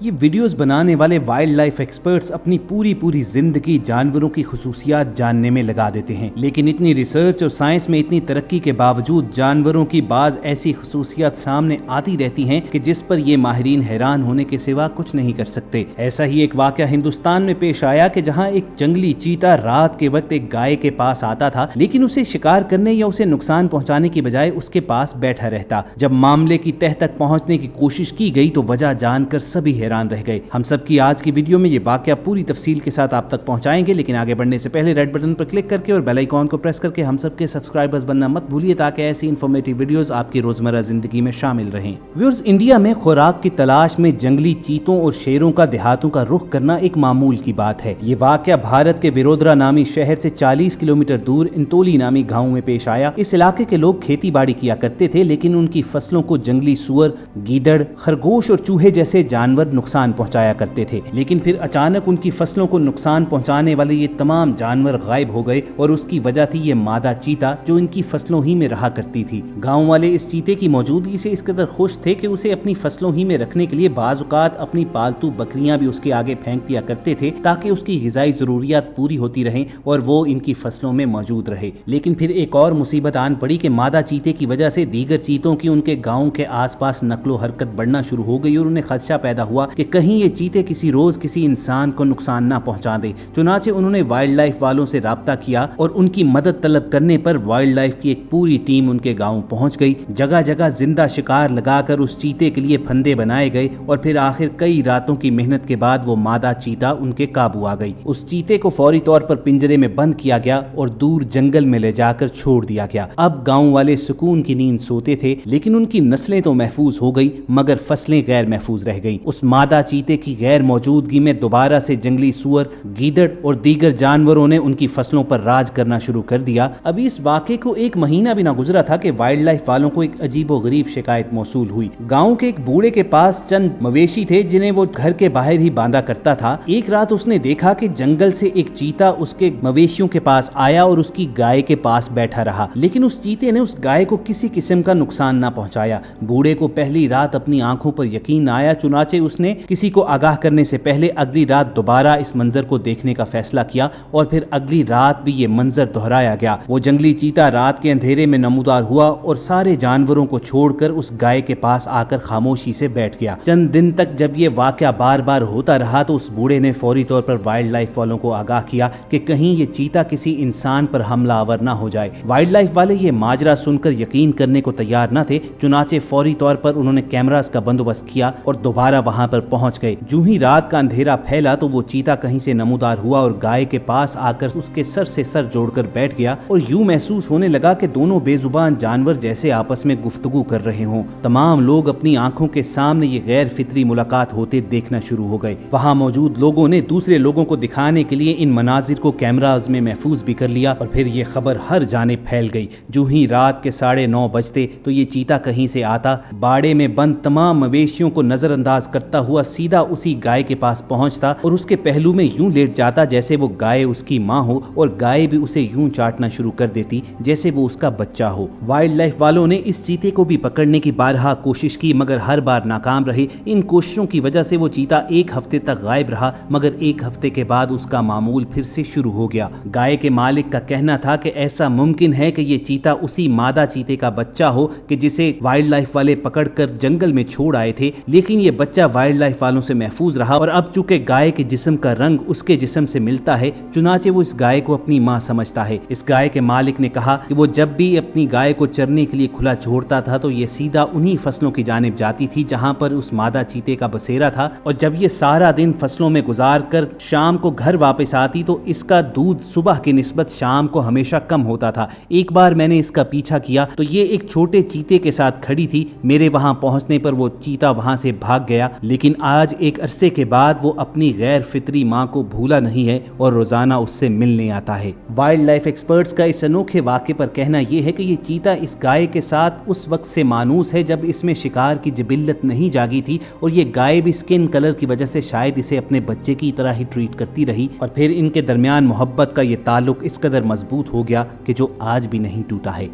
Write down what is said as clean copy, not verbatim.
یہ ویڈیوز بنانے والے وائلڈ لائف ایکسپرٹس اپنی پوری زندگی جانوروں کی خصوصیات جاننے میں لگا دیتے ہیں، لیکن اتنی ریسرچ اور سائنس میں اتنی ترقی کے باوجود جانوروں کی بعض ایسی خصوصیات سامنے آتی رہتی ہیں کہ جس پر یہ ماہرین حیران ہونے کے سوا کچھ نہیں کر سکتے۔ ایسا ہی ایک واقعہ ہندوستان میں پیش آیا کہ جہاں ایک جنگلی چیتا رات کے وقت ایک گائے کے پاس آتا تھا، لیکن اسے شکار کرنے یا اسے نقصان پہنچانے کی بجائے اس کے پاس بیٹھا رہتا۔ جب معاملے کی تہ تک پہنچنے کی کوشش کی گئی تو وجہ جان کر سبھی حیران رہ گئے۔ ہم سب کی آج کی ویڈیو میں یہ واقعہ پوری تفصیل کے ساتھ آپ تک پہنچائیں گے، لیکن آگے بڑھنے سے پہلے ریڈ بٹن پر کلک کر کے اور بیل آئیکن کو پریس کر کے ہم سب کے سبسکرائبرز بننا مت بھولیے تاکہ ایسی انفارمیٹیو ویڈیوز آپ کی روزمرہ زندگی میں شامل رہیں۔ ویورز، انڈیا میں خوراک کی تلاش میں جنگلی چیتوں اور شیروں کا دیہاتوں کا رخ کرنا ایک معمول کی بات ہے۔ یہ واقعہ بھارت کے ویرودرا نامی شہر سے 40 کلومیٹر دور انتولی نامی گاؤں میں پیش آیا۔ اس علاقے کے لوگ کھیتی باڑی کیا کرتے تھے، لیکن ان کی فصلوں کو جنگلی سور، گیدڑ، خرگوش اور چوہے جیسے جانور نقصان پہنچایا کرتے تھے۔ لیکن پھر اچانک ان کی فصلوں کو نقصان پہنچانے والے یہ تمام جانور غائب ہو گئے، اور اس کی وجہ تھی یہ مادہ چیتا جو ان کی فصلوں ہی میں رہا کرتی تھی۔ گاؤں والے اس چیتے کی موجودگی سے اس قدر خوش تھے کہ اسے اپنی فصلوں ہی میں رکھنے کے لیے بعض اوقات اپنی پالتو بکریاں بھی اس کے آگے پھینک دیا کرتے تھے تاکہ اس کی غذائی ضروریات پوری ہوتی رہیں اور وہ ان کی فصلوں میں موجود رہے۔ لیکن پھر ایک اور مصیبت آن پڑی کہ مادہ چیتے کی وجہ سے دیگر چیتوں کی ان کے گاؤں کے آس پاس نقل و حرکت بڑھنا شروع ہو گئی، اور انہیں خدشہ پیدا ہوا کہ کہیں یہ چیتے کسی روز کسی انسان کو نقصان نہ پہنچا دے۔ چنانچہ انہوں نے وائلڈ لائف والوں سے رابطہ کیا اور ان کی مدد طلب کرنے پر وائلڈ لائف کی ایک پوری ٹیم ان کے گاؤں پہنچ گئی۔ جگہ جگہ زندہ شکار لگا کر اس چیتے کے لیے پھندے بنائے گئے، اور پھر آخر کئی راتوں کی محنت کے بعد وہ مادہ چیتا ان کے قابو آ گئی۔ اس چیتے کو فوری طور پر پنجرے میں بند کیا گیا اور دور جنگل میں لے جا کر چھوڑ دیا گیا۔ اب گاؤں والے سکون کی نیند سوتے تھے، لیکن ان کی نسلیں تو محفوظ ہو گئی مگر فصلیں غیر محفوظ رہ گئیں۔ اس مادہ چیتے کی غیر موجودگی میں دوبارہ سے جنگلی سور، گیدڑ اور دیگر جانوروں نے ان کی فصلوں پر راج کرنا شروع کر دیا۔ ابھی اس واقعے کو ایک مہینہ بھی نہ گزرا تھا کہ وائلڈ لائف والوں کو ایک عجیب و غریب شکایت موصول ہوئی۔ گاؤں کے ایک بوڑھے کے پاس چند مویشی تھے جنہیں وہ گھر کے باہر ہی باندھا کرتا تھا۔ ایک رات اس نے دیکھا کہ جنگل سے ایک چیتا اس کے مویشیوں کے پاس آیا اور اس کی گائے کے پاس بیٹھا رہا، لیکن اس چیتے نے اس گائے کو کسی قسم کا نقصان نہ پہنچایا۔ بوڑھے کو پہلی رات اپنی آنکھوں پر یقین نہ آیا، چنانچہ اس نے کسی کو آگاہ کرنے سے پہلے اگلی رات دوبارہ اس منظر کو دیکھنے کا فیصلہ کیا، اور پھر اگلی رات بھی یہ منظر دہرایا گیا۔ وہ جنگلی چیتا رات کے اندھیرے میں نمودار ہوا اور سارے جانوروں کو چھوڑ کر اس گائے کے پاس آ کر خاموشی سے بیٹھ گیا۔ چند دن تک جب یہ واقعہ بار بار ہوتا رہا تو اس بوڑھے نے فوری طور پر وائلڈ لائف والوں کو آگاہ کیا کہ کہیں یہ چیتا کسی انسان پر حملہ آور نہ ہو جائے۔ وائلڈ لائف والے یہ ماجرا سن کر یقین کرنے کو تیار نہ تھے، چنانچہ فوری طور پر انہوں نے کیمراز کا بندوبست کیا اور دوبارہ وہاں پر پہنچ گئے۔ جو ہی رات کا اندھیرا پھیلا تو وہ چیتا کہیں سے نمودار ہوا اور گائے کے پاس آ کر اس کے سر سے سر جوڑ کر بیٹھ گیا، اور یوں محسوس ہونے لگا کہ دونوں بے زبان جانور جیسے آپس میں گفتگو کر رہے ہوں۔ تمام لوگ اپنی آنکھوں کے سامنے یہ غیر فطری ملاقات ہوتے دیکھنا شروع ہو گئے۔ وہاں موجود لوگوں نے دوسرے لوگوں کو دکھانے کے لیے ان مناظر کو کیمراز میں محفوظ بھی کر لیا، اور پھر یہ خبر ہر جانب پھیل گئی۔ جو ہی رات کے 9:30 بجتے تو یہ چیتا کہیں سے آتا، باڑے میں بند تمام مویشیوں کو نظر انداز کرتا ہوا سیدھا اسی گائے کے پاس پہنچتا اور اس کے پہلو میں یوں لیٹ جاتا جیسے وہ گائے اس کی ماں ہو، اور گائے بھی اسے یوں چاٹنا شروع کر دیتی جیسے وہ اس کا بچہ ہو۔ وائلڈ لائف والوں نے اس چیتے کو بھی پکڑنے کی بارہا کوشش کی مگر ہر بار ناکام رہے۔ ان کوششوں کی وجہ سے وہ چیتا ایک ہفتے تک غائب رہا، مگر ایک ہفتے کے بعد اس کا معمول پھر سے شروع ہو گیا۔ گائے کے مالک کا کہنا تھا کہ ایسا ممکن ہے کہ یہ چیتا اسی مادہ چیتے کا بچہ ہو کہ جسے وائلڈ لائف والے پکڑ کر جنگل میں چھوڑ آئے تھے، لیکن یہ بچہ وائلڈ لائف والوں سے محفوظ رہا، اور اب چونکہ گائے کے جسم کا رنگ اس کے جسم سے ملتا ہے، چنانچہ وہ اس گائے کو اپنی ماں سمجھتا ہے۔ اس گائے کے مالک نے کہا کہ وہ جب بھی اپنی گائے کو چرنے کے لیے کھلا چھوڑتا تھا تو یہ سیدھا انہی فصلوں کی جانب جاتی تھی جہاں پر اس مادہ چیتے کا بسیرا تھا، اور جب یہ سارا دن فصلوں میں گزار کر شام کو گھر واپس آتی تو اس کا دودھ صبح کی نسبت شام کو ہمیشہ کم ہوتا تھا۔ ایک بار میں نے اس کا پیچھا کیا تو یہ ایک چھوٹے چیتے کے ساتھ کھڑی تھی۔ میرے وہاں پہنچنے پر وہ چیتا وہاں سے بھاگ گیا، لیکن آج ایک عرصے کے بعد وہ اپنی غیر فطری ماں کو بھولا نہیں ہے اور روزانہ اس سے ملنے آتا ہے۔ وائلڈ لائف ایکسپرٹس کا اس انوکھے واقعے پر کہنا یہ ہے کہ یہ چیتا اس گائے کے ساتھ اس وقت سے مانوس ہے جب اس میں شکار کی جبلت نہیں جاگی تھی، اور یہ گائے بھی سکن کلر کی وجہ سے شاید اسے اپنے بچے کی طرح ہی ٹریٹ کرتی رہی، اور پھر ان کے درمیان محبت کا یہ تعلق اس قدر مضبوط ہو گیا کہ جو آج بھی نہیں ٹوٹا ہے۔